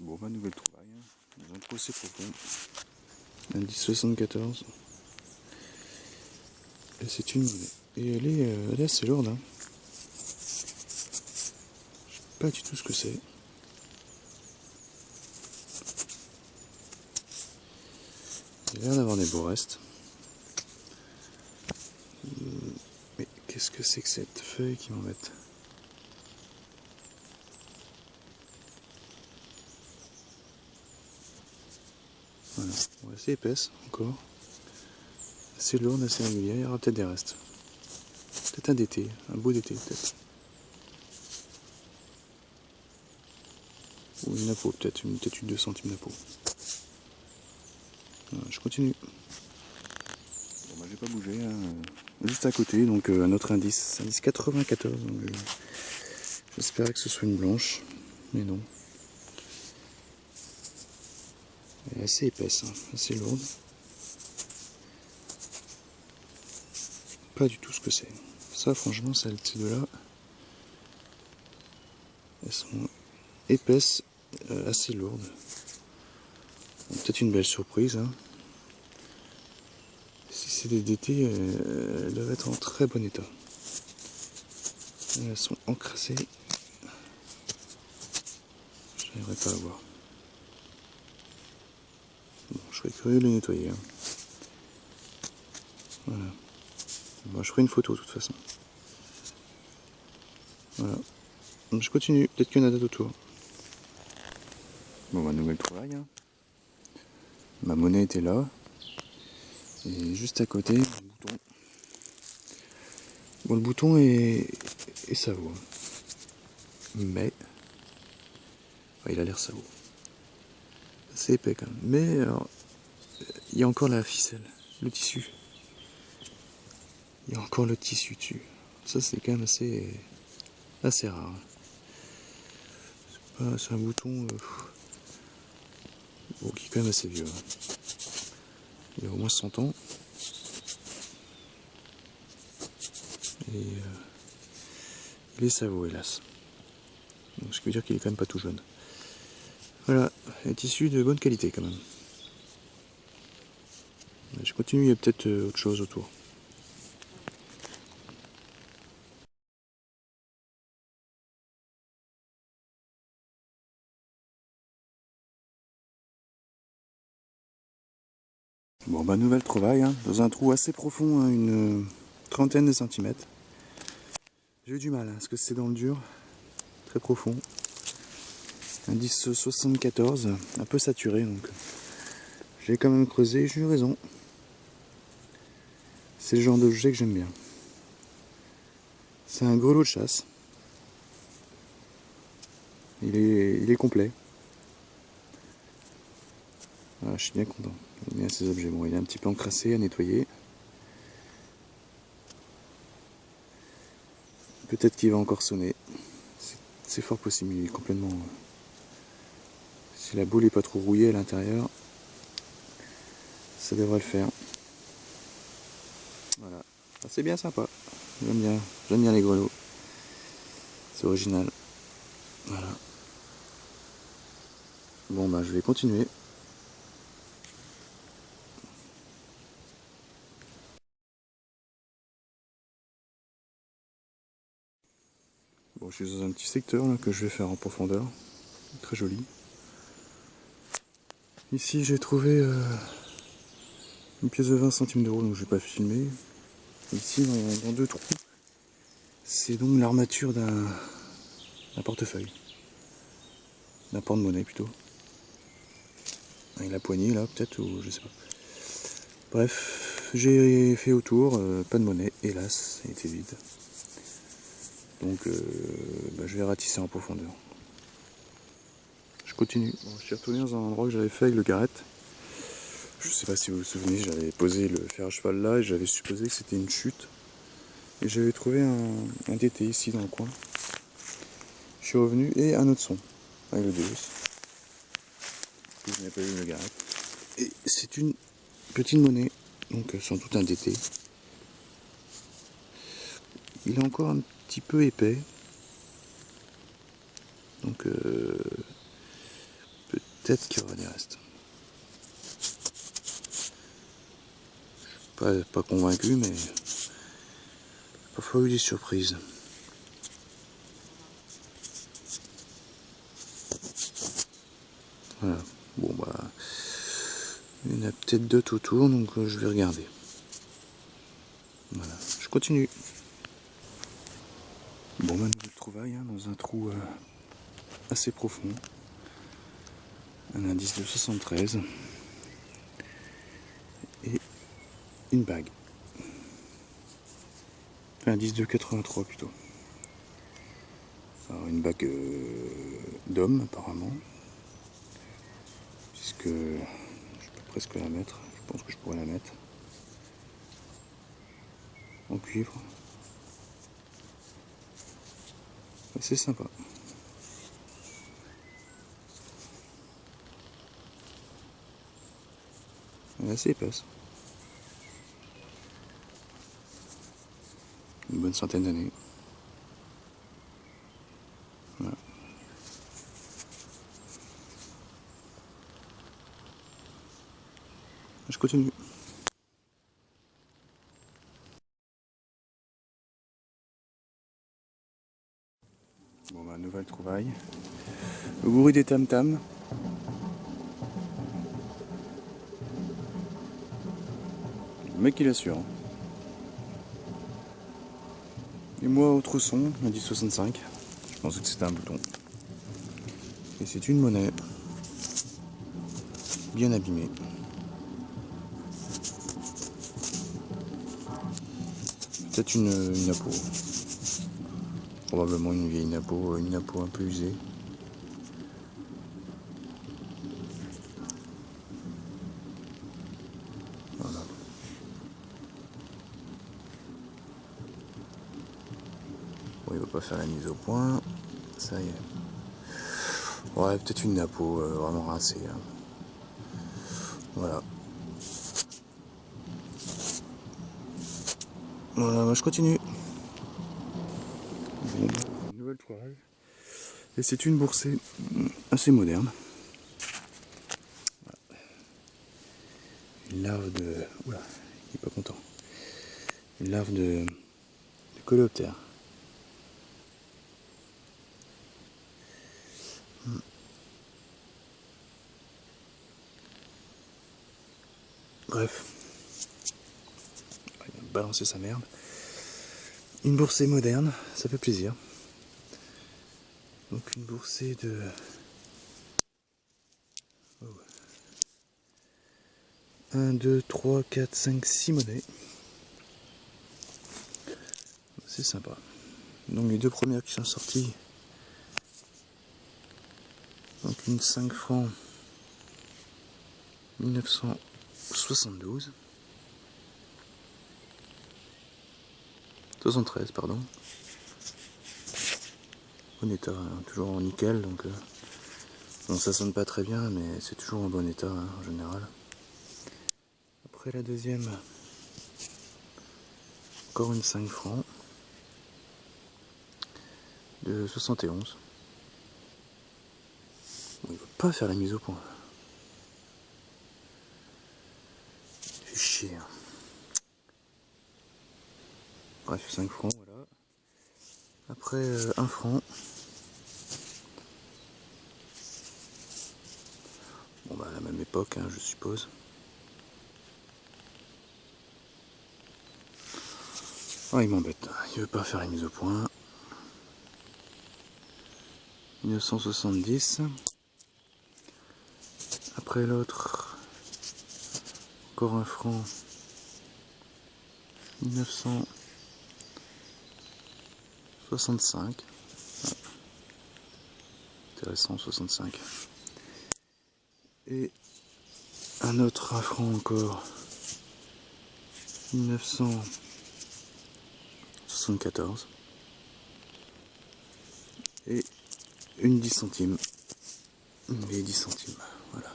Bon, ma nouvelle trouvaille, dans un trou assez profond. Indice 74. Et c'est une monnaie. Et elle est assez lourde. Je sais pas du tout ce que c'est. Il a l'air d'avoir des beaux restes. Mais qu'est-ce que c'est que cette feuille qui m'embête? Voilà, bon, assez épaisse encore. Assez lourde, assez régulière. Il y aura peut-être des restes. Peut-être un d'été, un beau d'été peut-être. Ou une napo, peut-être une 2 centimes napo. Voilà, je continue. Bon, bah, je vais pas bouger. Juste à côté, donc un autre indice. Indice 94. Donc, j'espérais que ce soit une blanche, mais non. Elle est assez épaisse, assez lourde. Pas du tout ce que c'est. Ça, franchement, ces deux-là, elles sont épaisses, assez lourdes. Peut-être une belle surprise. Si c'est des d'été, elles doivent être en très bon état. Elles sont encrassées. Je n'arriverai pas à voir. Bon, je serais curieux de les nettoyer. Voilà. Bon, je ferai une photo de toute façon. Voilà. Donc, je continue. Peut-être qu'il y en a d'autres autour. Bon, ma nouvelle trouvaille. Ma monnaie était là. Et juste à côté, un bouton. Bon, le bouton est savoureux. Mais il a l'air savoureux. C'est épais quand même. Mais alors, il y a encore la ficelle, le tissu. Il y a encore le tissu dessus. Ça, c'est quand même assez rare. C'est un bouton qui est quand même assez vieux. Il y a au moins 100 ans. Et il est savoureux, hélas. Donc, ce qui veut dire qu'il est quand même pas tout jeune. Voilà, un tissu de bonne qualité quand même. Je continue, il y a peut-être autre chose autour. Bon, bah, nouvelle trouvaille, dans un trou assez profond, une trentaine de centimètres. J'ai eu du mal, parce que c'est dans le dur, très profond. Indice 74, un peu saturé, donc j'ai quand même creusé, j'ai eu raison. C'est le genre d'objet que j'aime bien. C'est un grelot de chasse. Il est complet. Voilà, je suis bien content. J'aime bien ces objets. Bon, il est un petit peu encrassé à nettoyer. Peut-être qu'il va encore sonner. C'est fort possible. Il est complètement. Si la boule n'est pas trop rouillée à l'intérieur, ça devrait le faire. Voilà. Ah, c'est bien sympa. J'aime bien les grelots. C'est original. Voilà. Bon, bah, je vais continuer. Bon, je suis dans un petit secteur là, que je vais faire en profondeur. Très joli. Ici, j'ai trouvé une pièce de 20 centimes d'euros, donc je vais pas filmer. Ici, dans deux trous, c'est donc l'armature d'un portefeuille. D'un porte-monnaie plutôt. Avec la poignée là, peut-être, ou je sais pas. Bref, j'ai fait autour, pas de monnaie, hélas, ça a été vide. Donc, je vais ratisser en profondeur. Je continue. Bon, je suis retourné dans un endroit que j'avais fait avec le garrette. Je sais pas si vous vous souvenez, j'avais posé le fer à cheval là et j'avais supposé que c'était une chute. Et j'avais trouvé un DT ici dans le coin. Je suis revenu et un autre son avec le Deus. Que je n'avais pas vu le garrette. Et c'est une petite monnaie, donc sans doute un DT. Il est encore un petit peu épais. Donc Peut-être qu'il y aura des restes. Pas convaincu, mais parfois eu des surprises. Voilà. Bon bah, il y en a peut-être d'autres autour, donc je vais regarder. Voilà, je continue. Bon, ma nouvelle trouvaille hein, dans un trou assez profond. Un indice de 73 et une bague. Enfin, indice de 83 plutôt. Alors, une bague d'homme apparemment. Puisque je peux presque la mettre. Je pense que je pourrais la mettre. En cuivre. C'est sympa. Elle est assez épaisse. Une bonne centaine d'années. Voilà. Je continue. Bon bah, nouvelle trouvaille. Le gourou des tam-tams. Le mec il assure. Et moi au trousson, on a dit 65. Je pensais que c'était un bouton. Et c'est une monnaie. Bien abîmée. Peut-être une napo. Probablement une vieille napo, une napo un peu usée. Voilà. Bon, il va pas faire la mise au point. Ça y est. Ouais, peut-être une napo vraiment rincée. Hein. Voilà. Voilà, moi je continue. Bon, une nouvelle toile. Et c'est une boursée assez moderne. Voilà. Une larve de... Oula, il est pas content. Une larve de coléoptère. Bref. Il va balancer sa merde. Une boursée moderne, ça fait plaisir. Donc une boursée de... Oh. 1, 2, 3, 4, 5, 6 monnaies. C'est sympa. Donc les deux premières qui sont sorties. Donc une 5 francs 1972. 73 pardon. Bon état, hein, toujours en nickel, donc bon, ça sonne pas très bien, mais c'est toujours en bon état hein, en général. Après la deuxième, encore une 5 francs de 71. Bon, il va pas faire la mise au point. Fait chier. Hein. Bref, 5 francs, voilà. Après 1 franc. Bon bah à la même époque, hein, je suppose. Oh, il m'embête, il veut pas faire la mise au point. 1970. Après l'autre, encore 1 franc. 1965. Ah, intéressant, 65. Et un autre 1 franc encore. 1974. Et une 10 centimes. Une vieille 10 centimes. Voilà.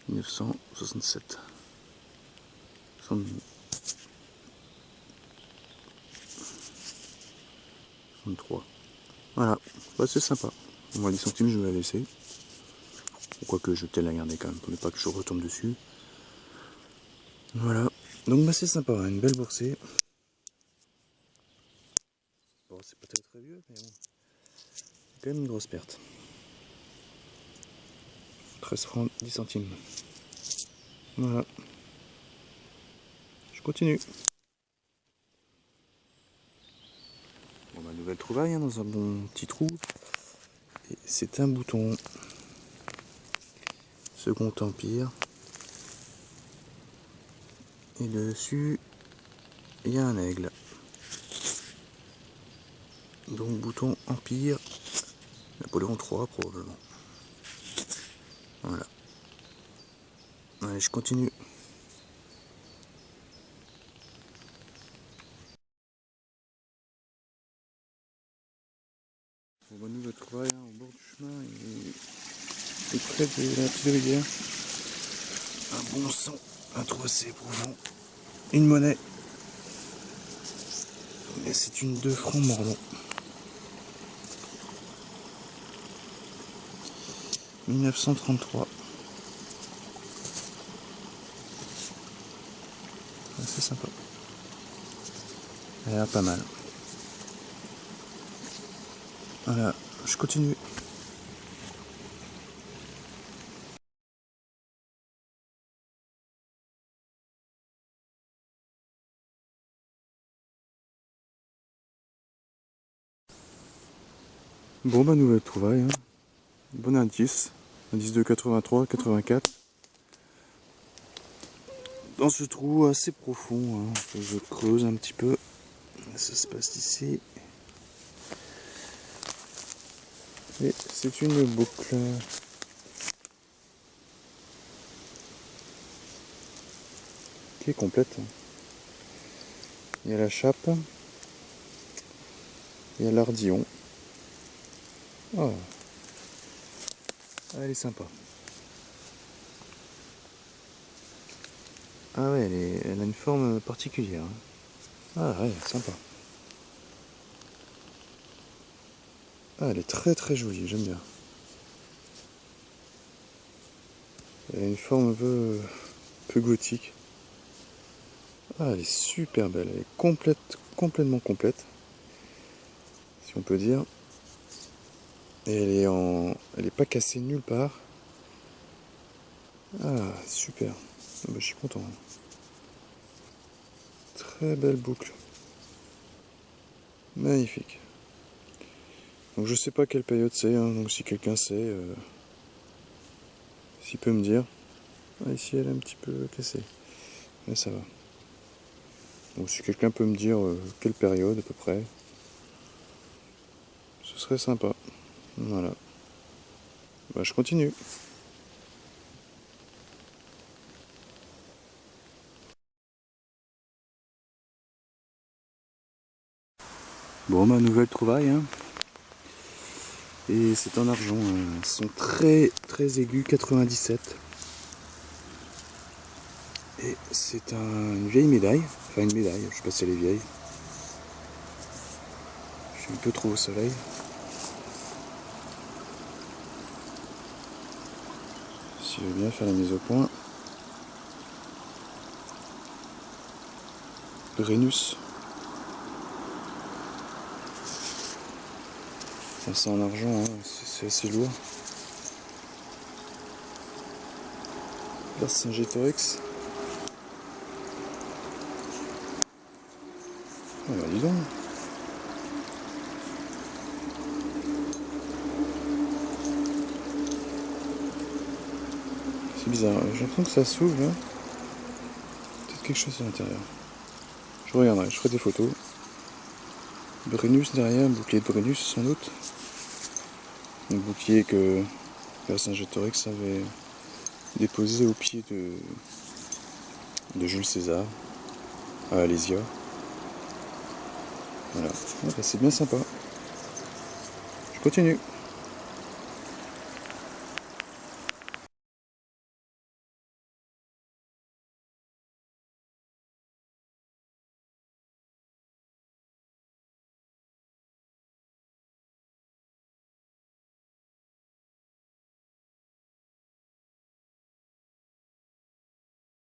1967. 63. Voilà. Bah, c'est sympa. Au moins 10 centimes, je vais la laisser. Quoique, je vais peut-être la garder quand même, pour ne pas que je retombe dessus. Voilà. Donc, bah, c'est sympa, hein, une belle boursée. Bon, c'est pas très vieux, mais bon. C'est quand même une grosse perte. 13 francs, 10 centimes. Voilà. Je continue. Bon, bah, nouvelle trouvaille, hein, dans un bon petit trou. Et c'est un bouton. Second Empire. Et dessus, il y a un aigle. Donc bouton Empire. Napoléon III probablement. Voilà. Allez, je continue. Bon, bah, nouvelle trouvaille, hein, au bord du chemin et près de la petite rivière. Un bon sang, un trou assez profond. Une monnaie. Et c'est une 2 francs Morlon. 1933. C'est sympa. Elle a l'air pas mal. Voilà, je continue. Bon, bah, nouvelle trouvaille. Hein. Bon indice. Indice de 83, 84. Dans ce trou assez profond, hein, je creuse un petit peu. Ça se passe ici. Et c'est une boucle. Qui est complète. Il y a la chape. Il y a l'ardillon. Oh. Elle est sympa. Ah ouais, elle a une forme particulière. Hein. Ah ouais, sympa. Ah, elle est très très jolie, j'aime bien. Elle a une forme un peu gothique. Ah, elle est super belle, elle est complètement complète, si on peut dire. Et elle est pas cassée nulle part. Ah, super. Ah bah, je suis content. Très belle boucle. Magnifique. Donc je sais pas quelle période c'est, hein, donc si quelqu'un sait, s'il peut me dire. Ah, ici elle est un petit peu cassée. Mais ça va. Donc si quelqu'un peut me dire quelle période à peu près, ce serait sympa. Voilà. Bah, je continue. Bon, ma nouvelle trouvaille, hein. Et c'est en argent. Hein. Ils sont très très aigus, 97. Et c'est une vieille médaille. Enfin une médaille, je sais pas si elle est vieille. Je suis un peu trop au soleil. Si je veux bien faire la mise au point. Brennus. Enfin, c'est en argent, hein. C'est assez lourd. Vercingétorix. Ah bah dis donc. C'est bizarre, j'ai l'impression que ça s'ouvre là. Peut-être quelque chose à l'intérieur. Je regarderai, je ferai des photos. Brennus derrière, bouclier de Brennus sans doute. Un bouclier que Vercingétorix avait déposé au pied de Jules César à Alésia. Voilà, ouais, bah, c'est bien sympa. Je continue.